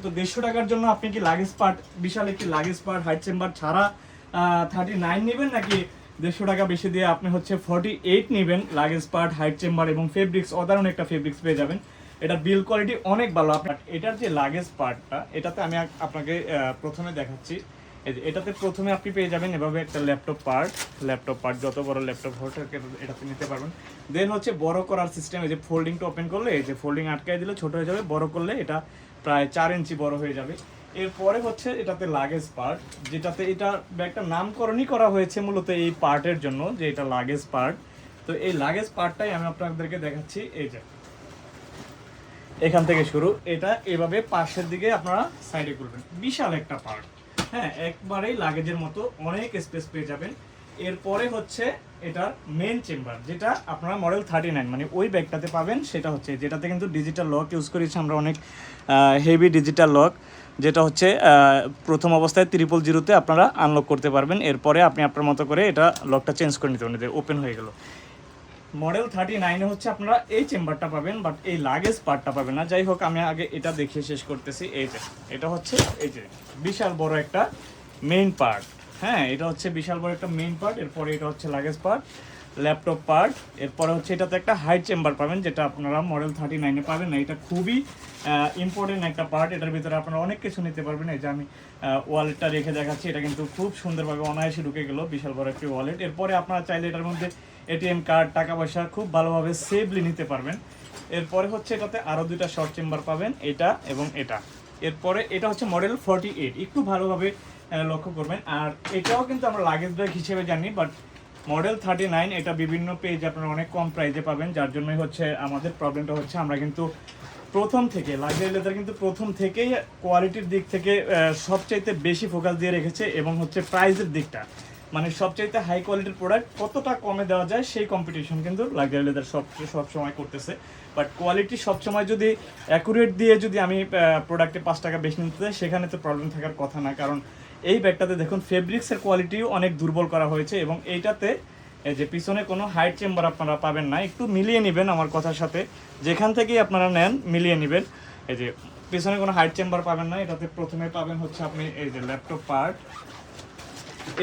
তো 150 টাকার জন্য আপনি কি লাগেজ পার্ট, বিশাল একটি লাগেজ পার্ট হাইট চেম্বার ছাড়া 39 নেবেন, নাকি 150 টাকা বেশি দিয়ে আপনি হচ্ছে 48 নেবেন লাগেজ পার্ট হাইট চেম্বার এবং ফেব্রিক্স, অসাধারণ একটা ফেব্রিক্স পেয়ে যাবেন। এটা বিল কোয়ালিটি অনেক ভালো। আপনার এটার যে লাগেজ পার্টটা, এটাতে আমি আপনাকে প্রথমে দেখাচ্ছি। এই যে এটাতে প্রথমে আপনি পেয়ে যাবেন এভাবে একটা ল্যাপটপ পার্ট যত বড় ল্যাপটপ হোক এটাতে নিতে পারবেন। দেন হচ্ছে বড় করার সিস্টেম, এই যে ফোল্ডিংটা ওপেন করলে এই যে ফোল্ডিং আটকায় দিলে ছোট হয়ে যাবে, বড় করলে এটা প্রায় 4 ইঞ্চি বড় হয়ে যাবে। এরপরে হচ্ছে এটাতে লাগেজ পার্ট, যেটাতে এটা একটা নামকরণই করা হয়েছে মূলত এই পার্টের জন্য, যে এটা লাগেজ পার্ট। তো এই লাগেজ পার্টটাই আমি আপনাদেরকে দেখাচ্ছি। এই যে এখান থেকে শুরু, এটা এভাবে পাশের দিকে আপনারা সাইডে করবেন, বিশাল একটা পার্ট। হ্যাঁ, একবারেই লাগেজের মতো অনেক স্পেস পেয়ে যাবেন। এরপরে হচ্ছে এটার মেন চেম্বার, যেটা আপনারা মডেল 39 মানে ওই ব্যাগটাতে পাবেন। সেটা হচ্ছে যেটাতে কিন্তু ডিজিটাল লক ইউজ করেছি আমরা, অনেক হেভি ডিজিটাল লক, যেটা হচ্ছে প্রথম অবস্থায় 000-তে আপনারা আনলক করতে পারবেন। এরপরে আপনি আপনার মতো করে এটা লকটা চেঞ্জ করে নিতে পারবেন, ওপেন হয়ে গেল। মডেল 39-এ হচ্ছে আপনারা এই চেম্বারটা পাবেন, বাট এই লাগেজ পার্টটা পাবেন না। যাই হোক, আমি আগে এটা দেখিয়ে শেষ করতেছি। এই যে এটা হচ্ছে এই যে বিশাল বড় একটা মেইন পার্ট। হ্যাঁ, এটা হচ্ছে বিশাল বড় একটা মেইন পার্ট। এরপরে এটা হচ্ছে লাগেজ পার্ট, ল্যাপটপ পার্ট। এরপরে হচ্ছে এটাতে একটা হাইট চেম্বার পাবেন, যেটা আপনারা মডেল 39-এ পাবেন না। এটা খুবই ইম্পর্টেন্ট একটা পার্ট। এটার ভিতরে আপনারা অনেক কিছু নিতে পারবেন। এই যে আমি ওয়ালেটটা রেখে দেখাচ্ছি, এটা কিন্তু খুব সুন্দরভাবে অনায়াসে ঢুকে গেল, বিশাল বড় একটি ওয়ালেট। এরপরে আপনারা চাইলে এটার মধ্যে এটিএম কার্ড, টাকা পয়সা খুব ভালোভাবে সেফলি নিতে পারবেন। এরপরে হচ্ছে এটাতে আরও দুইটা শর্ট চেম্বার পাবেন, এটা এবং এটা। এরপরে এটা হচ্ছে মডেল 48, একটু ভালোভাবে লক্ষ্য করবেন। আর এটাও কিন্তু আমরা লাগেজ ব্যাগ হিসেবে জানি, বাট মডেল 39 এটা বিভিন্ন পেজ আপনারা অনেক কম প্রাইসে পাবেন। যার জন্যই হচ্ছে আমাদের প্রবলেমটা হচ্ছে, আমরা কিন্তু প্রথম থেকে লাক্সারি লেদার কিন্তু প্রথম থেকেই কোয়ালিটির দিক থেকে সবচাইতে বেশি ফোকাস দিয়ে রেখেছে, এবং হচ্ছে প্রাইসের দিকটা, মানে সবচাইতে হাই কোয়ালিটির প্রোডাক্ট কতটা কমে দেওয়া যায় সেই কম্পিটিশন কিন্তু লাক্সারি লেদার সবসময় করতেছে। বাট কোয়ালিটি সবসময় যদি অ্যাকুরেট দিয়ে যদি আমি প্রোডাক্টে 5 টাকা বেশি নিতে চাই, সেখানে তো প্রবলেম থাকার কথা না। কারণ এই ব্যাগটাতে দেখুন ফেব্রিক্সের কোয়ালিটিও অনেক দুর্বল করা হয়েছে, এবং এইটাতে এই যে পিছনে কোনো হাইট চেম্বার আপনারা পাবেন না। একটু মিলিয়ে নেবেন আমার কথার সাথে, যেখান থেকেই আপনারা নেন মিলিয়ে নেবেন। এই যে পিছনে কোনো হাইট চেম্বার পাবেন না। এটাতে প্রথমে পাবেন হচ্ছে আপনি এই যে ল্যাপটপ পার্ট,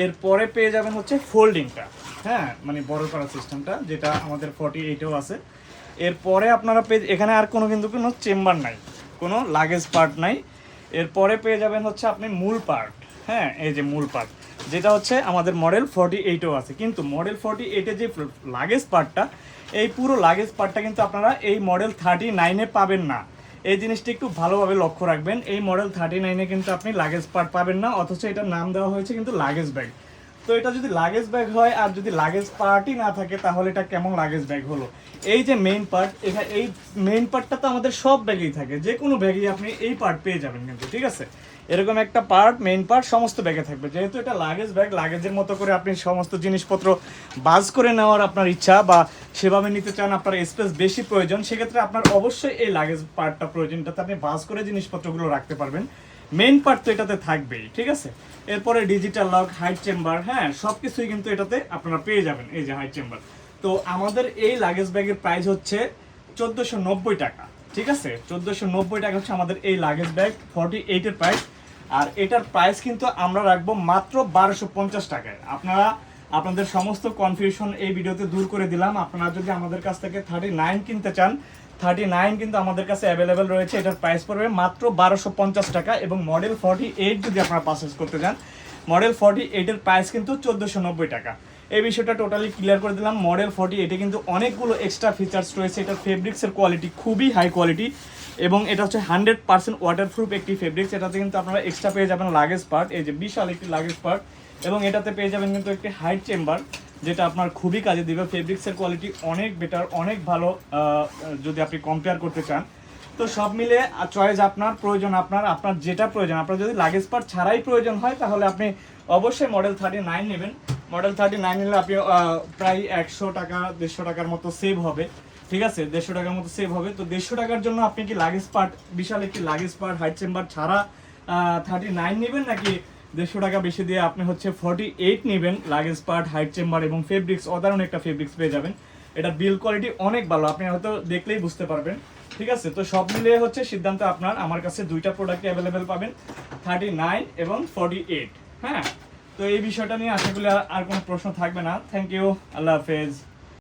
এরপরে পেয়ে যাবেন হচ্ছে ফোল্ডিংটা, হ্যাঁ মানে বড় করার সিস্টেমটা, যেটা আমাদের 48-এও আছে। এরপরে আপনারা এখানে আর কিন্তু কোনো চেম্বার নাই, কোনো লাগেজ পার্ট নাই। এরপরে পেয়ে যাবেন হচ্ছে আপনি মূল পার্ট। হ্যাঁ, এই যে মূল পার্ট, যেটা হচ্ছে আমাদের মডেল 48-এও আছে। কিন্তু মডেল 48-এ যে লাগেজ পার্টটা, এই পুরো লাগেজ পার্টটা কিন্তু আপনারা এই মডেল 39-এ পাবেন না। এই জিনিসটা একটু ভালোভাবে লক্ষ্য রাখবেন। এই মডেল 39-এ কিন্তু আপনি লাগেজ পার্ট পাবেন না, অথচ এটার নাম দেওয়া হয়েছে কিন্তু লাগেজ ব্যাগ। তো এটা যদি লাগেজ ব্যাগ হয় আর যদি লাগেজ পার্টই না থাকে, তাহলে এটা কেমন লাগেজ ব্যাগ হলো? এই যে মেইন পার্ট, এখানে এই মেইন পার্টটা তো আমাদের সব ব্যাগেই থাকে, যে কোনো ব্যাগেই আপনি এই পার্ট পেয়ে যাবেন কিন্তু, ঠিক আছে? এরকম একটা পার্ট, মেইন পার্ট সমস্ত ব্যাগে থাকবে। যেহেতু এটা লাগেজ ব্যাগ, লাগেজের মতো করে আপনি সমস্ত জিনিসপত্র বাজ করে নেওয়ার আপনার ইচ্ছা, বা সেভাবে নিতে চান, আপনার স্পেস বেশি প্রয়োজন, সেক্ষেত্রে আপনার অবশ্যই এই লাগেজ পার্টটা প্রয়োজন, যাতে আপনি বাজ করে জিনিসপত্রগুলো রাখতে পারবেন। মেইন পার্ট তো এটাতে থাকবেই, ঠিক আছে? এরপরে ডিজিটাল লক, হাইট চেম্বার, হ্যাঁ সব কিছুই কিন্তু এটাতে আপনারা পেয়ে যাবেন। এই যে হাইট চেম্বার। তো আমাদের এই লাগেজ ব্যাগের প্রাইস হচ্ছে 1490 টাকা, ঠিক আছে? 1490 টাকা হচ্ছে আমাদের এই লাগেজ ব্যাগ 48-এর প্রাইস। আর এটার প্রাইস কিন্তু আমরা রাখবো মাত্র 1250 টাকায়। আপনাদের সমস্ত কনফিউশন এই ভিডিওতে দূর করে দিলাম। আপনারা যদি আমাদের কাছ থেকে 39 কিনতে চান, 39 কিন্তু আমাদের কাছে অ্যাভেলেবেল রয়েছে। এটার প্রাইস পড়বে মাত্র 1250 টাকা। এবং মডেল 48 যদি আপনারা পারচেজ করতে চান, মডেল 48-এর প্রাইস কিন্তু 1490 টাকা। এই বিষয়টা টোটালি ক্লিয়ার করে দিলাম। মডেল 48-এ কিন্তু অনেকগুলো এক্সট্রা ফিচার্স রয়েছে। এটার ফেব্রিক্সের কোয়ালিটি খুবই হাই কোয়ালিটি, এবং এটা হচ্ছে 100% ওয়াটারপ্রুফ একটি ফেব্রিক্স। এটাতে কিন্তু আপনারা এক্সট্রা পেয়ে যাবেন লাগেজ পার্ট, এই যে বিশাল একটি লাগেজ পার্ট, এবং এটাতে পেয়ে যাবেন কিন্তু একটি হাইট চেম্বার, যেটা আপনার খুবই কাজে দিবে। ফেব্রিক্সের কোয়ালিটি অনেক বেটার, অনেক ভালো যদি আপনি কম্পেয়ার করতে চান। তো সব মিলে চয়েস আপনার, প্রয়োজন আপনার যেটা প্রয়োজন। আপনার যদি লাগেজ পার্ট ছাড়াই প্রয়োজন হয়, তাহলে আপনি অবশ্যই মডেল 39 নেবেন। মডেল 39 নিলে আপনি প্রায় 100 টাকা 150 টাকার মতো সেভ হবে, ঠিক আছে? 150 টাকার মতো সেভ হবে। তো 150 টাকার জন্য আপনি কি লাগেজ পার্ট, বিশাল একটি লাগেজ পার্ট হাইট চেম্বার ছাড়া 39 নেবেন, নাকি 150 টাকা বেশি দিয়ে আপনি হচ্ছে 48 নেবেন লাগেজ পার্ট হাইট চেম্বার এবং ফেব্রিক্স, অসাধারণ একটা ফেব্রিক্স পেয়ে যাবেন। এটা বিল কোয়ালিটি অনেক ভালো, আপনি হয়তো দেখলেই বুঝতে পারবেন। ঠিক আছে, তো সব মিলিয়ে হচ্ছে সিদ্ধান্ত আপনার। আমার কাছে দুইটা প্রোডাক্ট অ্যাভেলেবেল পাবেন, 39 এবং 48। হ্যাঁ, তো এই বিষয়টা নিয়ে আশা করি আর কোনো প্রশ্ন থাকবে না। থ্যাংক ইউ, আল্লাহ হাফেজ।